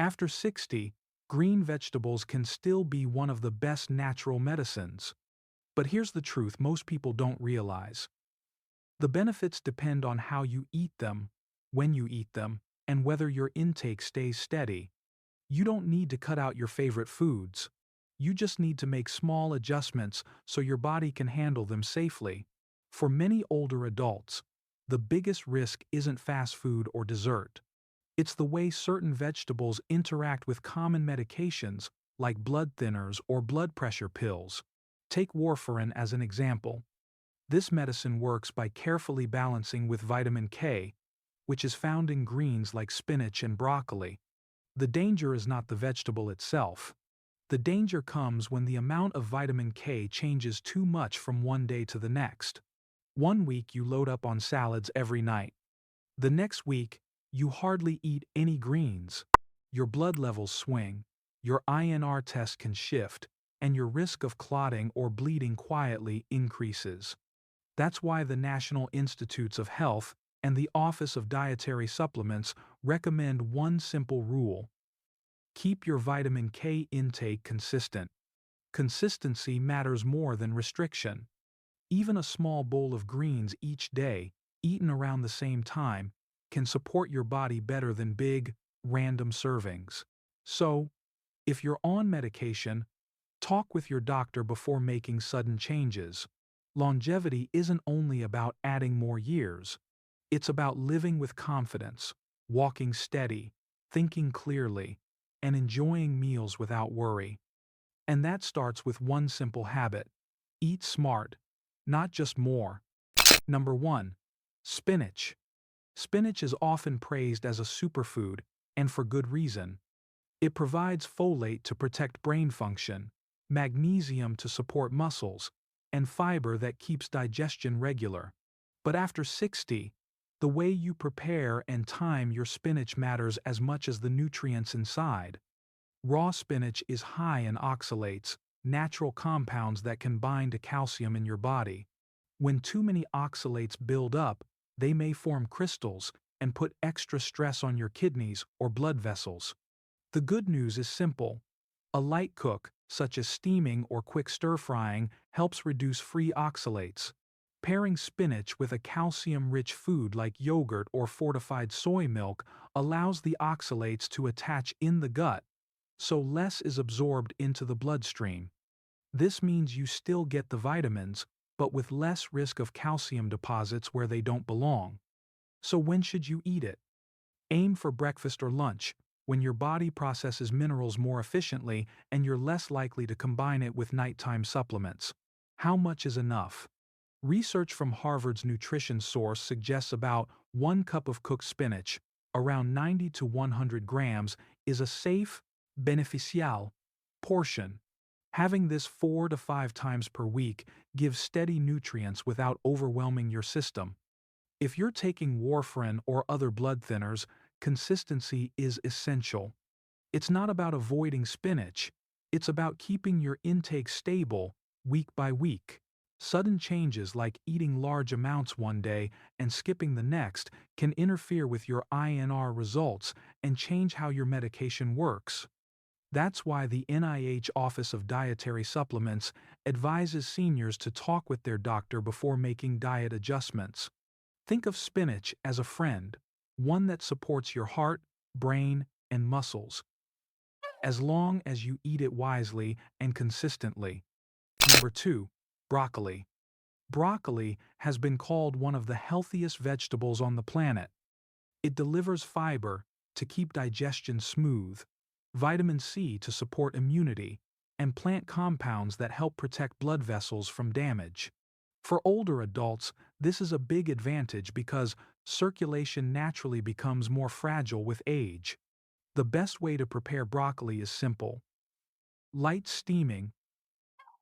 After 60, green vegetables can still be one of the best natural medicines. But here's the truth most people don't realize. The benefits depend on how you eat them, when you eat them, and whether your intake stays steady. You don't need to cut out your favorite foods. You just need to make small adjustments so your body can handle them safely. For many older adults, the biggest risk isn't fast food or dessert. It's the way certain vegetables interact with common medications like blood thinners or blood pressure pills. Take warfarin as an example. This medicine works by carefully balancing with vitamin K, which is found in greens like spinach and broccoli. The danger is not the vegetable itself. The danger comes when the amount of vitamin K changes too much from one day to the next. One week you load up on salads every night. The next week, you hardly eat any greens. Your blood levels swing, your INR test can shift, and your risk of clotting or bleeding quietly increases. That's why the National Institutes of Health and the Office of Dietary Supplements recommend one simple rule. Keep your vitamin K intake consistent. Consistency matters more than restriction. Even a small bowl of greens each day, eaten around the same time, can support your body better than big, random servings. So, if you're on medication, talk with your doctor before making sudden changes. Longevity isn't only about adding more years. It's about living with confidence, walking steady, thinking clearly, and enjoying meals without worry. And that starts with one simple habit. Eat smart, not just more. Number 1. Spinach. Spinach is often praised as a superfood, and for good reason. It provides folate to protect brain function, magnesium to support muscles, and fiber that keeps digestion regular. But after 60, the way you prepare and time your spinach matters as much as the nutrients inside. Raw spinach is high in oxalates, natural compounds that can bind to calcium in your body. When too many oxalates build up, they may form crystals and put extra stress on your kidneys or blood vessels. The good news is simple. A light cook, such as steaming or quick stir-frying, helps reduce free oxalates. Pairing spinach with a calcium-rich food like yogurt or fortified soy milk allows the oxalates to attach in the gut, so less is absorbed into the bloodstream. This means you still get the vitamins, but with less risk of calcium deposits where they don't belong. So when should you eat it? Aim for breakfast or lunch, when your body processes minerals more efficiently and you're less likely to combine it with nighttime supplements. How much is enough? Research from Harvard's nutrition source suggests about 1 cup of cooked spinach, around 90 to 100 grams, is a safe, beneficial portion. Having this 4 to 5 times per week gives steady nutrients without overwhelming your system. If you're taking warfarin or other blood thinners, consistency is essential. It's not about avoiding spinach, it's about keeping your intake stable week by week. Sudden changes like eating large amounts one day and skipping the next can interfere with your INR results and change how your medication works. That's why the NIH Office of Dietary Supplements advises seniors to talk with their doctor before making diet adjustments. Think of spinach as a friend, one that supports your heart, brain, and muscles, as long as you eat it wisely and consistently. Number 2. Broccoli. Broccoli has been called one of the healthiest vegetables on the planet. It delivers fiber to keep digestion smooth, vitamin C to support immunity, and plant compounds that help protect blood vessels from damage. For older adults, this is a big advantage because circulation naturally becomes more fragile with age. The best way to prepare broccoli is simple. Light steaming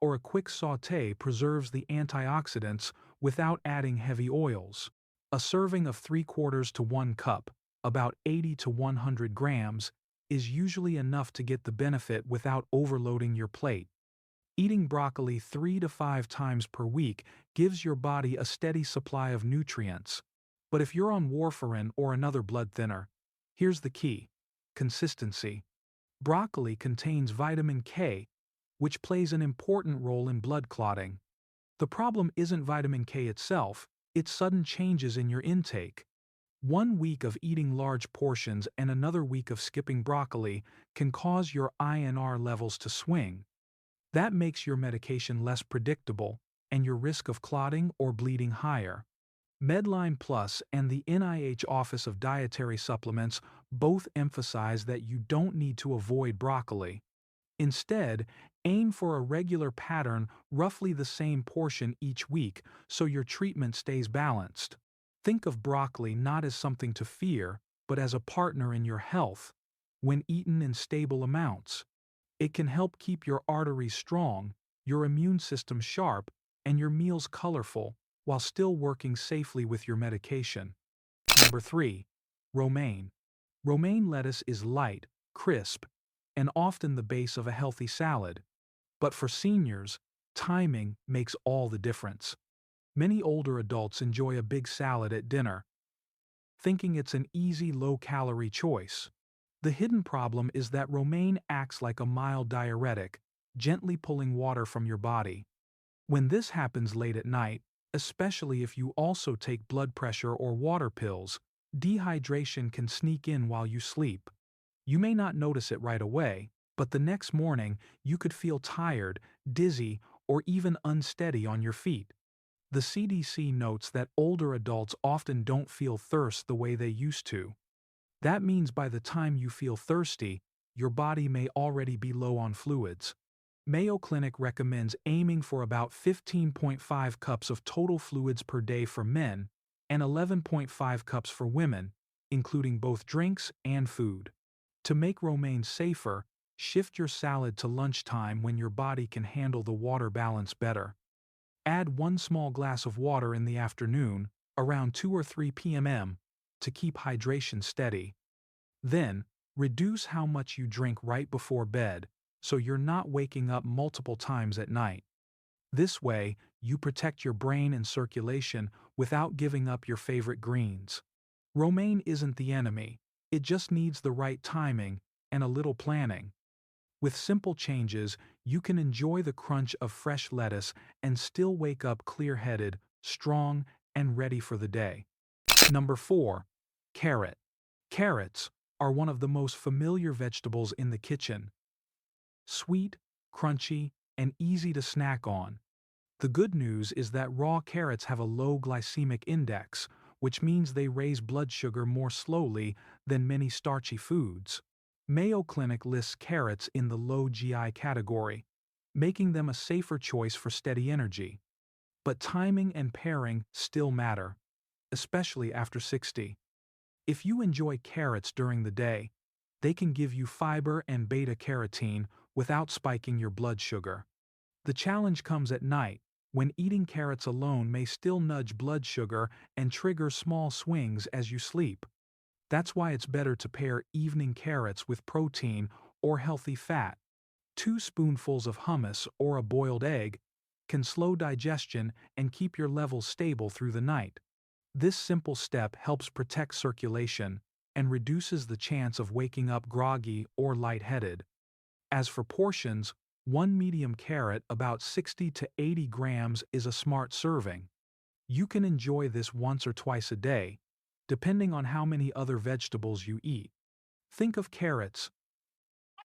or a quick sauté preserves the antioxidants without adding heavy oils. A serving of 3/4 to 1 cup, about 80 to 100 grams, is usually enough to get the benefit without overloading your plate. Eating broccoli 3 to 5 times per week gives your body a steady supply of nutrients. But if you're on warfarin or another blood thinner, here's the key: consistency. Broccoli contains vitamin K, which plays an important role in blood clotting. The problem isn't vitamin K itself, it's sudden changes in your intake. 1 week of eating large portions and another week of skipping broccoli can cause your INR levels to swing. That makes your medication less predictable and your risk of clotting or bleeding higher. Medline Plus and the NIH Office of Dietary Supplements both emphasize that you don't need to avoid broccoli. Instead, aim for a regular pattern, roughly the same portion each week, so your treatment stays balanced. Think of broccoli not as something to fear, but as a partner in your health. When eaten in stable amounts, it can help keep your arteries strong, your immune system sharp, and your meals colorful, while still working safely with your medication. Number 3. Romaine. Romaine lettuce is light, crisp, and often the base of a healthy salad. But for seniors, timing makes all the difference. Many older adults enjoy a big salad at dinner, thinking it's an easy, low-calorie choice. The hidden problem is that romaine acts like a mild diuretic, gently pulling water from your body. When this happens late at night, especially if you also take blood pressure or water pills, dehydration can sneak in while you sleep. You may not notice it right away, but the next morning you could feel tired, dizzy, or even unsteady on your feet. The CDC notes that older adults often don't feel thirst the way they used to. That means by the time you feel thirsty, your body may already be low on fluids. Mayo Clinic recommends aiming for about 15.5 cups of total fluids per day for men and 11.5 cups for women, including both drinks and food. To make romaine safer, shift your salad to lunchtime when your body can handle the water balance better. Add 1 small glass of water in the afternoon, around 2 or 3 p.m., to keep hydration steady. Then, reduce how much you drink right before bed, so you're not waking up multiple times at night. This way, you protect your brain and circulation without giving up your favorite greens. Romaine isn't the enemy, it just needs the right timing and a little planning. With simple changes, you can enjoy the crunch of fresh lettuce and still wake up clear-headed, strong, and ready for the day. Number 4. Carrot. Carrots are one of the most familiar vegetables in the kitchen. Sweet, crunchy, and easy to snack on. The good news is that raw carrots have a low glycemic index, which means they raise blood sugar more slowly than many starchy foods. Mayo Clinic lists carrots in the low GI category, making them a safer choice for steady energy. But timing and pairing still matter, especially after 60. If you enjoy carrots during the day, they can give you fiber and beta-carotene without spiking your blood sugar. The challenge comes at night, when eating carrots alone may still nudge blood sugar and trigger small swings as you sleep. That's why it's better to pair evening carrots with protein or healthy fat. 2 spoonfuls of hummus or a boiled egg can slow digestion and keep your levels stable through the night. This simple step helps protect circulation and reduces the chance of waking up groggy or lightheaded. As for portions, 1 medium carrot, about 60 to 80 grams, is a smart serving. You can enjoy this once or twice a day, depending on how many other vegetables you eat. Think of carrots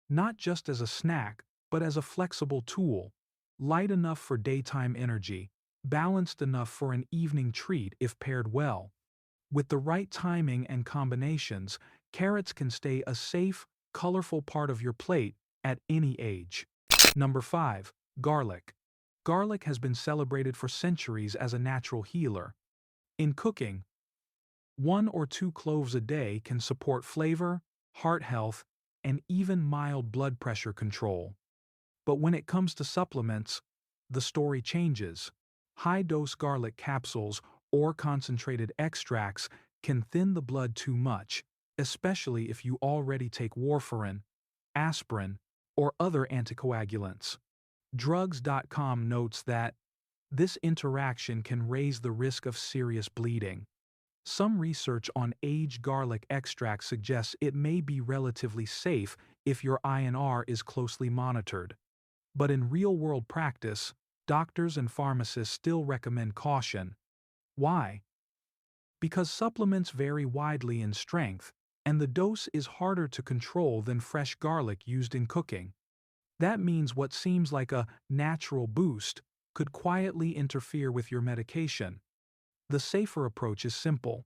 not just as a snack, but as a flexible tool, light enough for daytime energy, balanced enough for an evening treat if paired well. With the right timing and combinations, carrots can stay a safe, colorful part of your plate at any age. Number 5. Garlic. Garlic has been celebrated for centuries as a natural healer. In cooking, 1 or 2 cloves a day can support flavor, heart health, and even mild blood pressure control. But when it comes to supplements, the story changes. High-dose garlic capsules or concentrated extracts can thin the blood too much, especially if you already take warfarin, aspirin, or other anticoagulants. Drugs.com notes that this interaction can raise the risk of serious bleeding. Some research on aged garlic extract suggests it may be relatively safe if your INR is closely monitored. But in real-world practice, doctors and pharmacists still recommend caution. Why? Because supplements vary widely in strength, and the dose is harder to control than fresh garlic used in cooking. That means what seems like a natural boost could quietly interfere with your medication. The safer approach is simple.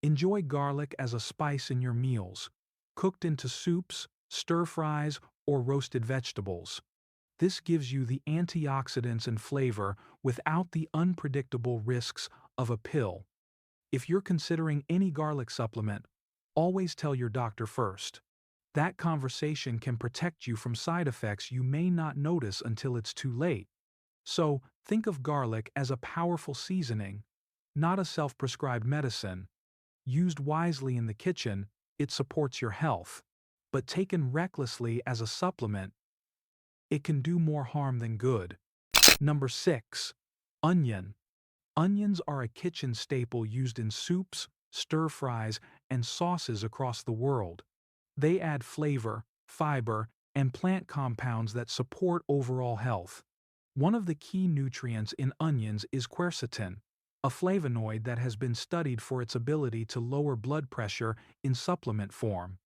Enjoy garlic as a spice in your meals, cooked into soups, stir-fries, or roasted vegetables. This gives you the antioxidants and flavor without the unpredictable risks of a pill. If you're considering any garlic supplement, always tell your doctor first. That conversation can protect you from side effects you may not notice until it's too late. So, think of garlic as a powerful seasoning, not a self-prescribed medicine. Used wisely in the kitchen, it supports your health. But taken recklessly as a supplement, it can do more harm than good. Number 6. Onion. Onions are a kitchen staple used in soups, stir-fries, and sauces across the world. They add flavor, fiber, and plant compounds that support overall health. One of the key nutrients in onions is quercetin, a flavonoid that has been studied for its ability to lower blood pressure in supplement form.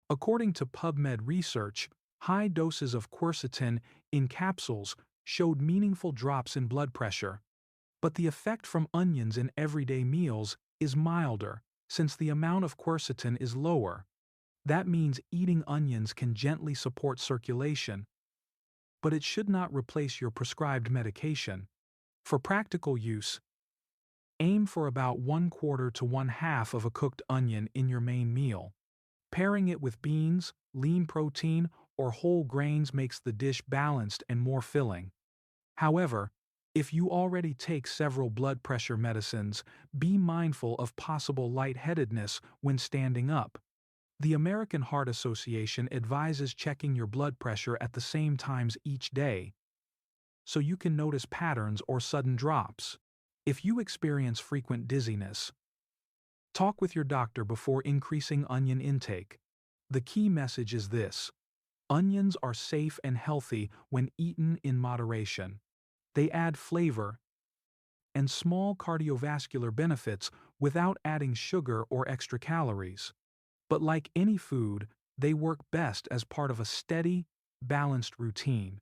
According to PubMed research, high doses of quercetin in capsules showed meaningful drops in blood pressure. But the effect from onions in everyday meals is milder, since the amount of quercetin is lower. That means eating onions can gently support circulation, but it should not replace your prescribed medication. For practical use, aim for about 1/4 to 1/2 of a cooked onion in your main meal. Pairing it with beans, lean protein, or whole grains makes the dish balanced and more filling. However, if you already take several blood pressure medicines, be mindful of possible lightheadedness when standing up. The American Heart Association advises checking your blood pressure at the same times each day, so you can notice patterns or sudden drops. If you experience frequent dizziness, talk with your doctor before increasing onion intake. The key message is this: onions are safe and healthy when eaten in moderation. They add flavor and small cardiovascular benefits without adding sugar or extra calories. But like any food, they work best as part of a steady, balanced routine.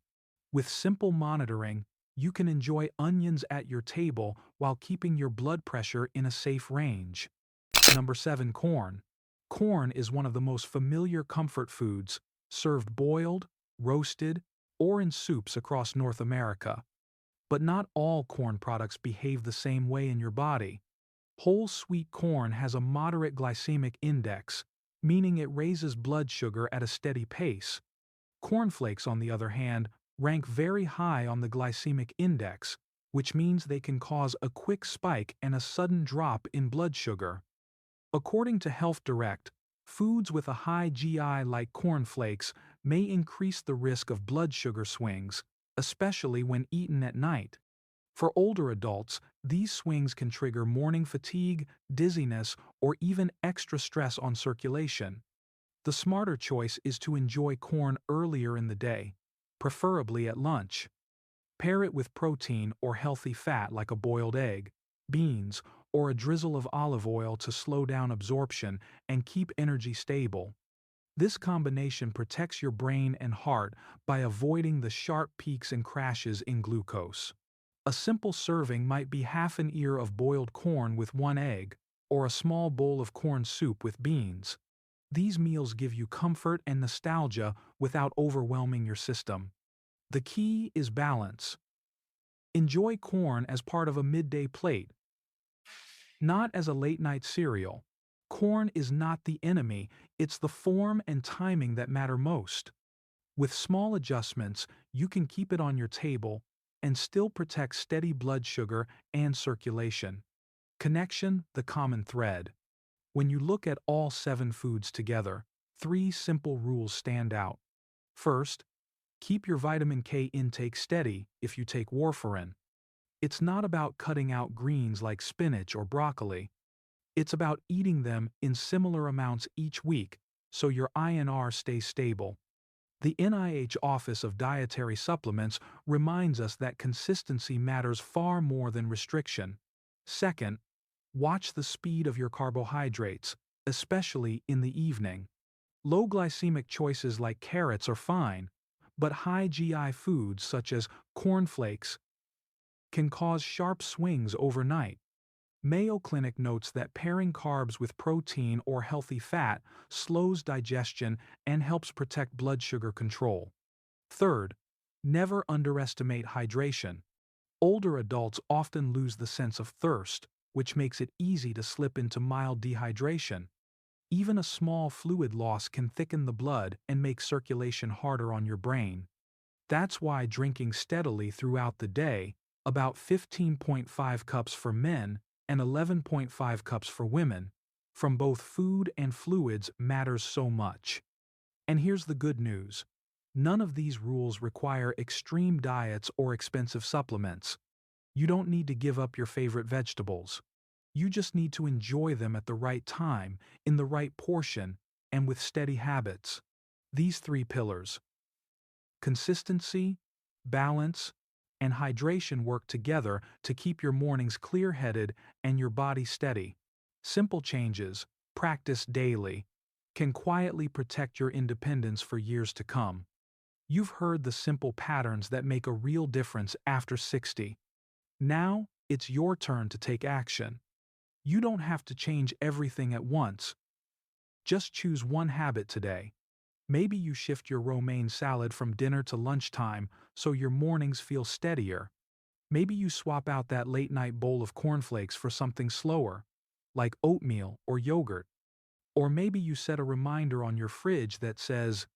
With simple monitoring, you can enjoy onions at your table while keeping your blood pressure in a safe range. Number 7. Corn. Corn is one of the most familiar comfort foods, served boiled, roasted, or in soups across North America. But not all corn products behave the same way in your body. Whole sweet corn has a moderate glycemic index, meaning it raises blood sugar at a steady pace. Cornflakes, on the other hand, rank very high on the glycemic index, which means they can cause a quick spike and a sudden drop in blood sugar. According to Health Direct, foods with a high GI like cornflakes may increase the risk of blood sugar swings, especially when eaten at night. For older adults, these swings can trigger morning fatigue, dizziness, or even extra stress on circulation. The smarter choice is to enjoy corn earlier in the day, preferably at lunch. Pair it with protein or healthy fat like a boiled egg, beans, or a drizzle of olive oil to slow down absorption and keep energy stable. This combination protects your brain and heart by avoiding the sharp peaks and crashes in glucose. A simple serving might be half an ear of boiled corn with 1 egg, or a small bowl of corn soup with beans. These meals give you comfort and nostalgia without overwhelming your system. The key is balance. Enjoy corn as part of a midday plate, not as a late-night cereal. Corn is not the enemy, it's the form and timing that matter most. With small adjustments, you can keep it on your table and still protect steady blood sugar and circulation. Connection, the common thread. When you look at all 7 foods together, 3 simple rules stand out. First, keep your vitamin K intake steady if you take warfarin. It's not about cutting out greens like spinach or broccoli. It's about eating them in similar amounts each week so your INR stays stable. The NIH Office of Dietary Supplements reminds us that consistency matters far more than restriction. Second, watch the speed of your carbohydrates, especially in the evening. Low glycemic choices like carrots are fine, but high GI foods such as cornflakes can cause sharp swings overnight. Mayo Clinic notes that pairing carbs with protein or healthy fat slows digestion and helps protect blood sugar control. Third, never underestimate hydration. Older adults often lose the sense of thirst, which makes it easy to slip into mild dehydration. Even a small fluid loss can thicken the blood and make circulation harder on your brain. That's why drinking steadily throughout the day, about 15.5 cups for men and 11.5 cups for women, from both food and fluids matters so much. And here's the good news. None of these rules require extreme diets or expensive supplements. You don't need to give up your favorite vegetables. You just need to enjoy them at the right time, in the right portion, and with steady habits. These three pillars, consistency, balance, and hydration, work together to keep your mornings clear-headed and your body steady. Simple changes, practiced daily, can quietly protect your independence for years to come. You've heard the simple patterns that make a real difference after 60. Now, it's your turn to take action. You don't have to change everything at once. Just choose one habit today. Maybe you shift your romaine salad from dinner to lunchtime so your mornings feel steadier. Maybe you swap out that late-night bowl of cornflakes for something slower, like oatmeal or yogurt. Or maybe you set a reminder on your fridge that says,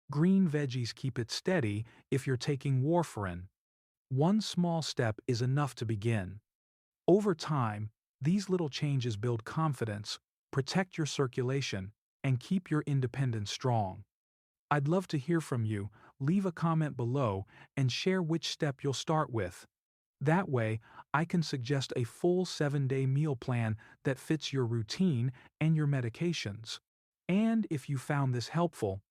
"Green veggies keep it steady if you're taking warfarin." One small step is enough to begin. Over time, these little changes build confidence, protect your circulation, and keep your independence strong. I'd love to hear from you. Leave a comment below and share which step you'll start with. That way, I can suggest a full 7-day meal plan that fits your routine and your medications. And if you found this helpful,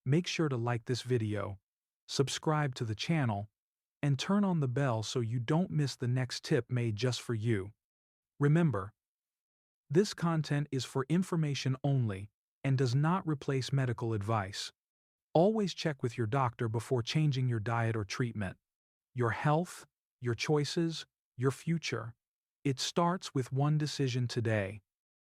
make sure to like this video, subscribe to the channel, and turn on the bell so you don't miss the next tip made just for you. Remember, this content is for information only and does not replace medical advice. Always check with your doctor before changing your diet or treatment. Your health, your choices, your future. It starts with one decision today.